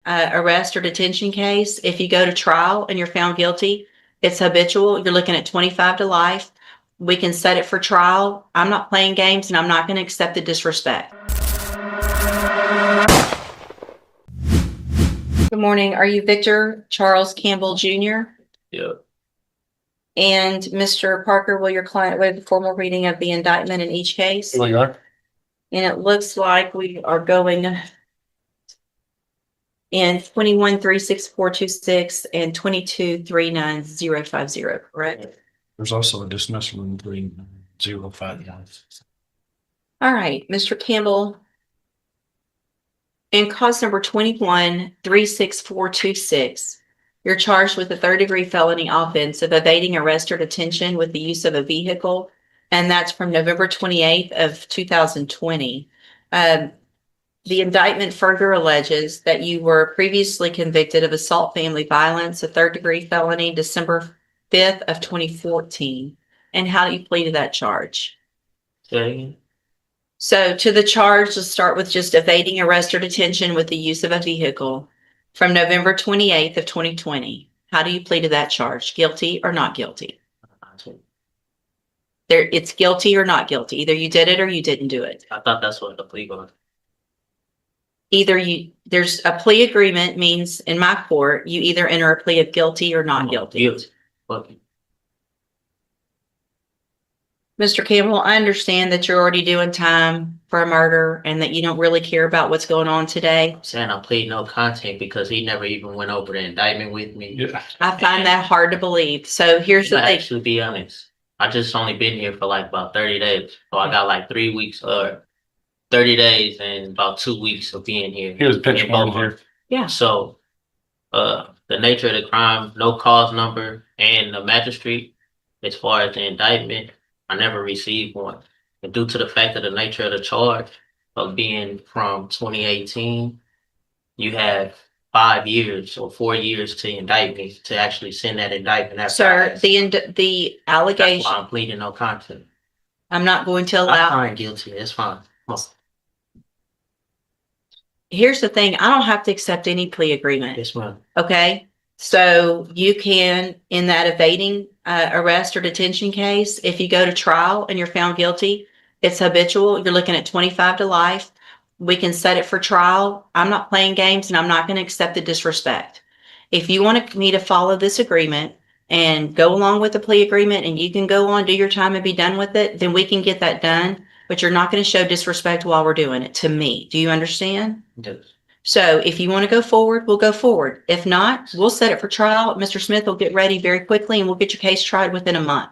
arrest or detention case, if you go to trial and you're found guilty, it's habitual. You're looking at 25 to life. We can set it for trial. I'm not playing games and I'm not going to accept the disrespect. Good morning. Are you Victor Charles Campbell Jr.? Yeah. And Mr. Parker, will your client waive the formal reading of the indictment in each case? We are. And it looks like we are going in 21-36426 and 22-39050, correct? There's also a dismissal in 3059. All right, Mr. Campbell. In cause number 21-36426, you're charged with a third-degree felony offense of evading arrest or detention with the use of a vehicle, and that's from November 28th of 2020. The indictment further alleges that you were previously convicted of assault family violence, a third-degree felony, December 5th of 2014. And how do you plead to that charge? Okay. So to the charge, let's start with just evading arrest or detention with the use of a vehicle from November 28th of 2020. How do you plead to that charge? Guilty or not guilty? It's guilty or not guilty. Either you did it or you didn't do it. I thought that's what the plea was. There's a plea agreement means in my court, you either enter a plea of guilty or not guilty. Guilty. Okay. Mr. Campbell, I understand that you're already doing time for a murder and that you don't really care about what's going on today. I'm saying I plead no content because he never even went over the indictment with me. Yeah. I find that hard to believe. So here's the To thing. actually be honest, I just only been here for like about 30 days. So I got like 3 weeks or 30 days and about 2 weeks of being here. He was pitch In one Beaumont. here. Yeah. So the nature of the crime, no cause number, and the magistrate, as far as the indictment, I never received one. And due to the fact of the nature of the charge of being from 2018, you have 5 years or 4 years to indict me to actually send that indictment. After Sir, the that's allegation, why I'm pleading no contest. I'm not going to I allow. find guilty. It's fine. Come on. Here's the thing. I don't have to accept any plea agreement. Yes, ma'am. Okay. So you can, in that evading arrest or detention case, if you go to trial and you're found guilty, it's habitual. You're looking at 25 to life. We can set it for trial. I'm not playing games and I'm not going to accept the disrespect. If you want me to follow this agreement and go along with the plea agreement and you can go on, do your time and be done with it, then we can get that done. But you're not going to show disrespect while we're doing it to me. Do you understand? Yes. So if you want to go forward, we'll go forward. If not, we'll set it for trial. Mr. Smith will get ready very quickly and we'll get your case tried within a month.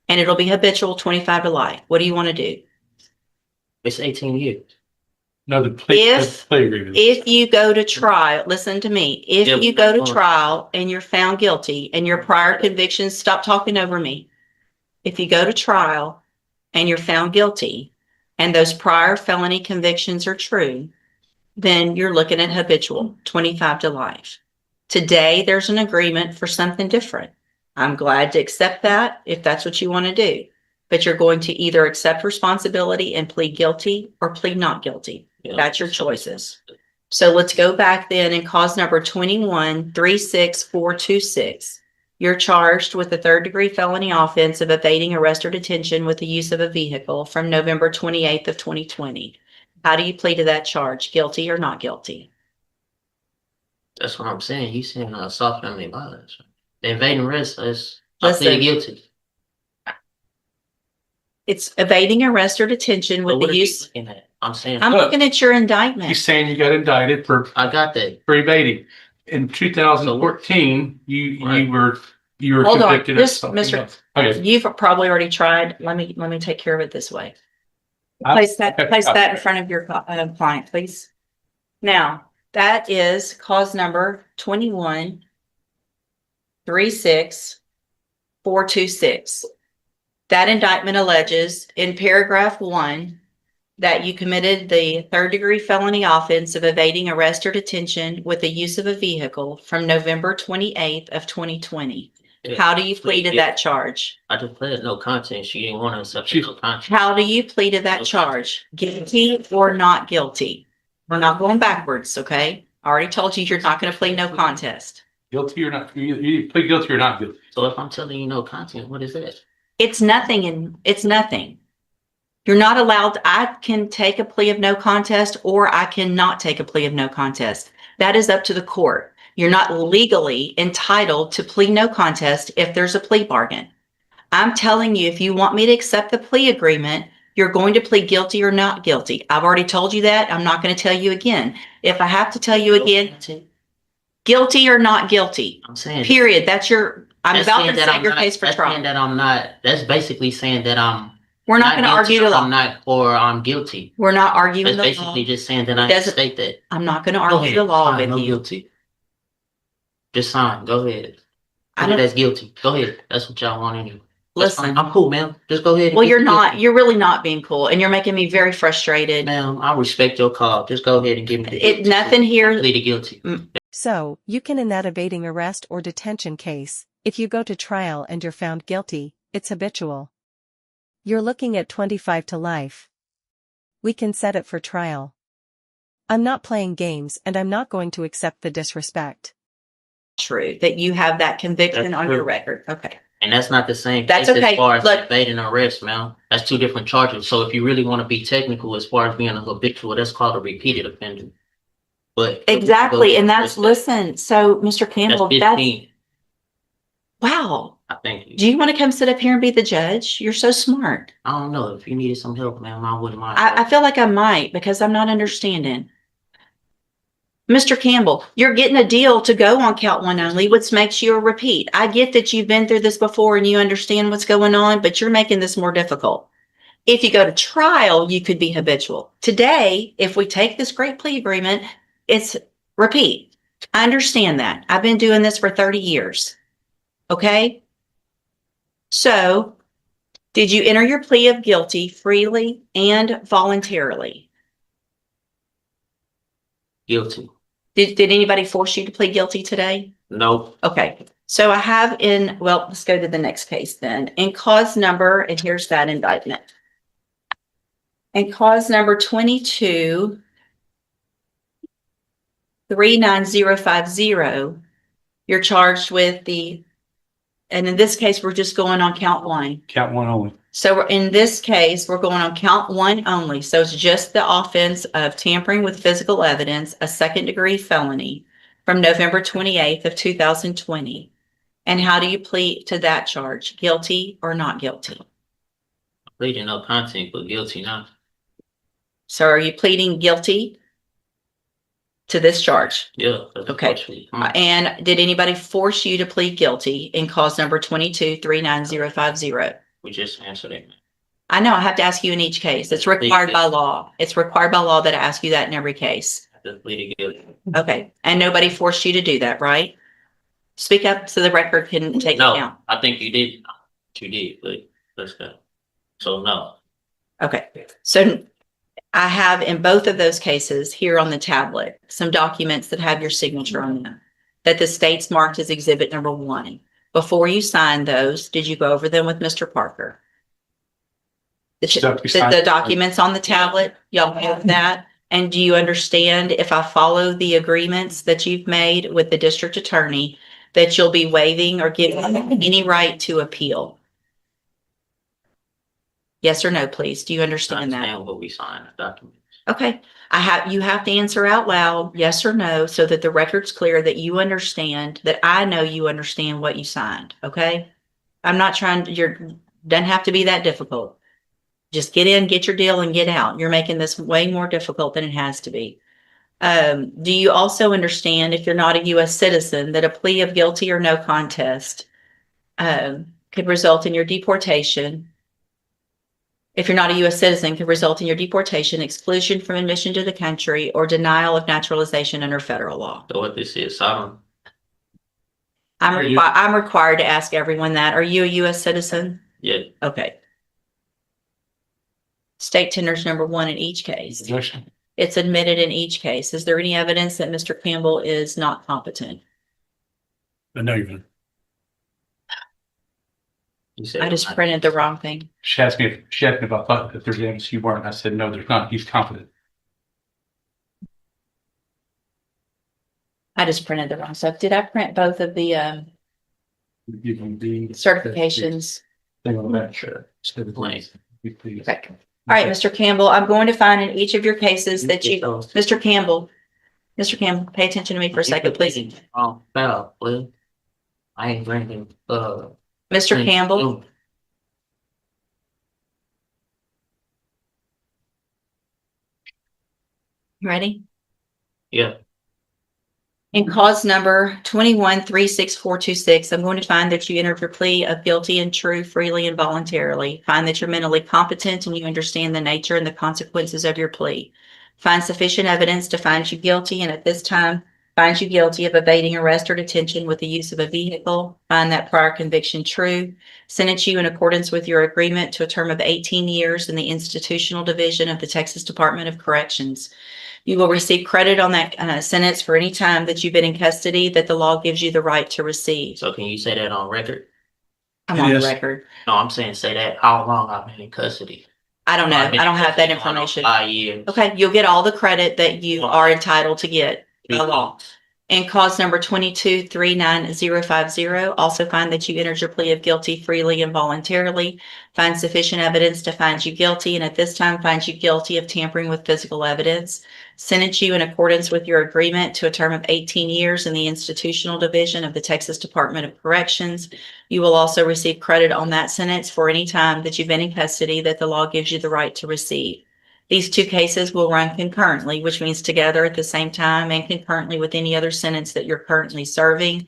And it'll be habitual 25 to life. What do you want to do? It's 18 years. No, the plea agreement. If you go to trial, listen to me. If Yeah, you go to fine. trial and you're found guilty and your prior convictions, stop talking over me. If you go to trial and you're found guilty and those prior felony convictions are true, then you're looking at habitual 25 to life. Today, there's an agreement for something different. I'm glad to accept that if that's what you want to do, but you're going to either accept responsibility and plead guilty or plead not guilty. Yeah. That's your choices. So let's go back then and cause number 21-36426. You're charged with a third-degree felony offense of evading arrest or detention with the use of a vehicle from November 28th of 2020. How do you plead to that charge? Guilty or not guilty? That's what I'm saying. You saying assault family violence. The invading arrest is I Listen. plead guilty. It's evading arrest or detention But with what the are you use. looking at? I'm saying I'm Look. looking at your indictment. He's saying you got indicted for I got that. evading. In 2014, you were Hold on, convicted of this, something Mr. else. Okay. You've probably already tried. Let me take care of it this way. Place that in front of your client, please. Now, that is cause number 21-36426. That indictment alleges in paragraph 1 that you committed the third-degree felony offense of evading arrest or detention with the use of a vehicle from November 28th of 2020. How do you plead to that charge? I just pleaded no contest. She didn't want to accept no contest. How do you plead to that charge? Guilty or not guilty? We're not going backwards, okay? I already told you you're not going to plead no contest. Guilty or not? You plead guilty or not guilty? So if I'm telling you no content, what is that? It's nothing and it's nothing. You're not allowed. I can take a plea of no contest or I cannot take a plea of no contest. That is up to the court. You're not legally entitled to plead no contest if there's a plea bargain. I'm telling you, if you want me to accept the plea agreement, you're going to plead guilty or not guilty. I've already told you that. I'm not going to tell you again. If I have to tell you again, guilty or not guilty, I'm saying period. I'm that's about saying to that set I'm your not- case for that's saying trial. that I'm not. That's basically saying that I'm We're not going to guilty argue the or law. I'm not, or I'm guilty. We're not arguing That's the law. basically just saying that I Doesn't- state that. I'm not going to Go argue ahead. the law Fine, with no you. guilty. Just sign. Go ahead. I Put it don't- as guilty. Go ahead. That's what y'all want anyway. That's Listen, fine. I'm cool, ma'am. Just go ahead. And well, get you're the not. guilty. You're really not being cool, and you're making me very frustrated. Ma'am, I respect your call. Just go ahead and give me the guilty. Nothing here. Plead guilty. So, you can in that evading arrest or detention case, if you go to trial and you're found guilty, it's habitual. You're looking at 25 to life. We can set it for trial. I'm not playing games and I'm not going to accept the disrespect. True that you have that conviction That's on true. your record. Okay. And that's not the same That's case okay. as far as Look- evading arrest, ma'am. That's two different charges. So if you really want to be technical as far as being a habitual, that's called a repeated offender. But Exactly, and that's that. listen. So, Mr. That's Campbell, 15. wow. I think. Do you want to come sit up here and be the judge? You're so smart. I don't know. If you needed some help, ma'am, I wouldn't mind. I feel like I might because I'm not understanding. Mr. Campbell, you're getting a deal to go on count one only, which makes you a repeat. I get that you've been through this before and you understand what's going on, but you're making this more difficult. If you go to trial, you could be habitual. Today, if we take this great plea agreement, it's repeat. I understand that. I've been doing this for 30 years. Okay? So, did you enter your plea of guilty freely and voluntarily? Guilty. Did anybody force you to plead guilty today? No. Okay. So I have well, let's go to the next case then. In cause number, and here's that indictment. In cause number 22, 39050, you're charged with and in this case, we're just going on count one. Count one only. So in this case, we're going on count one only. So it's just the offense of tampering with physical evidence, a second-degree felony from November 28th of 2020. And how do you plead to that charge? Guilty or not guilty? Pleading no content, but guilty now. So are you pleading guilty to this charge? Yeah. That's Okay. partially. And did anybody force you to plead guilty in cause number 22, 39050? We just answered it. I know I have to ask you in each case. It's required by law. It's required by law that I ask you that in every case. I just pleaded guilty. Okay. And nobody forced you to do that, right? Speak up so the record can take No, account. I think you did. You did, but let's go. So no. Okay. So I have in both of those cases here on the tablet, some documents that have your signature on them that the state's marked as exhibit number 1. Before you signed those, did you go over them with Mr. Parker? The documents on the tablet, y'all have that? And do you understand if I follow the agreements that you've made with the district attorney that you'll be waiving or giving any right to appeal? Yes or no, please? Do you understand that? Understand what we signed, the document. Okay. You have to answer out loud, yes or no, so that the record's clear that you understand, that I know you understand what you signed. Okay. I'm not trying to, doesn't have to be that difficult. Just get in, get your deal and get out. You're making this way more difficult than it has to be. Do you also understand, if you're not a U.S. citizen, that a plea of guilty or no contest could result in your deportation? If you're not a U.S. citizen, could result in your deportation, exclusion from admission to the country, or denial of naturalization under federal law. So what this is, I don't. I'm required to ask everyone that. Are you a U.S. citizen? Yeah. Okay. State tenders number 1 in each case. Objection. It's admitted in each case. Is there any evidence that Mr. Campbell is not competent? No, you're not. You said I just printed the wrong thing. She asked me if I thought that there's evidence you weren't. I said, no, there's not. He's confident. I just printed the wrong stuff. Did I print both of the Give them the certifications? thing on that shirt. Instead of Blank. please. Okay. All right, Mr. Campbell, I'm going to find in each of your cases that you, Mr. Campbell, pay attention to me for a second, please. Oh, fell, please. I ain't drinking, Mr. Campbell, you ready? Yeah, In cause number 21-36426, I'm going to find that you entered your plea of guilty and true freely and voluntarily. Find that you're mentally competent and you understand the nature and the consequences of your plea. Find sufficient evidence to find you guilty, and at this time, find you guilty of evading arrest or detention with the use of a vehicle. Find that prior conviction true. Sentence you in accordance with your agreement to a term of 18 years in the institutional division of the Texas Department of Corrections. You will receive credit on that sentence for any time that you've been in custody that the law gives you the right to receive. so can you say that on record? I'm on the Yes. record. No, I'm saying say that how long I've been in custody. I don't know. I've been I don't in have that custody going on information. 5 years. Okay, you'll get all the credit that you are entitled to get by 3 law. months. In cause number 22-39050, also find that you entered your plea of guilty freely and voluntarily. Find sufficient evidence to find you guilty, and at this time find you guilty of tampering with physical evidence. Sentence you in accordance with your agreement to a term of 18 years in the institutional division of the Texas Department of Corrections. You will also receive credit on that sentence for any time that you've been in custody that the law gives you the right to receive. These two cases will run concurrently, which means together at the same time and concurrently with any other sentence that you're currently serving.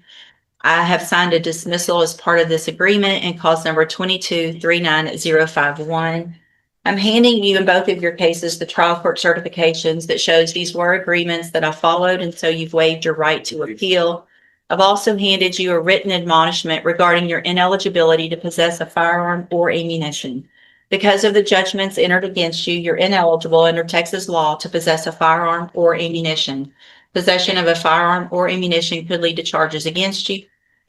I have signed a dismissal as part of this agreement in cause number 22-39051. I'm handing you in both of your cases the trial court certifications that shows these were agreements that I followed, and so you've waived your right to appeal. I've also handed you a written admonishment regarding your ineligibility to possess a firearm or ammunition. Because of the judgments entered against you, you're ineligible under Texas law to possess a firearm or ammunition. Possession of a firearm or ammunition could lead to charges against you.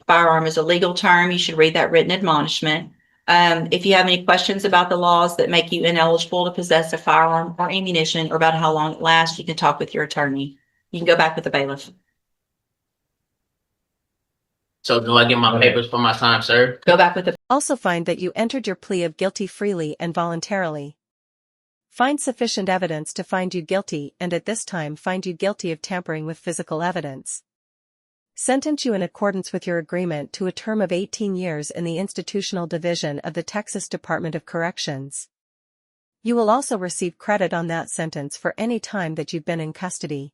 Firearm is a legal term. You should read that written admonishment. If you have any questions about the laws that make you ineligible to possess a firearm or ammunition, or about how long it lasts, you can talk with your attorney. You can go back with the bailiff. So do I get my papers for my time served? Go back with the Also find that you entered your plea of guilty freely and voluntarily. Find sufficient evidence to find you guilty, and at this time find you guilty of tampering with physical evidence. Sentence you in accordance with your agreement to a term of 18 years in the institutional division of the Texas Department of Corrections. You will also receive credit on that sentence for any time that you've been in custody.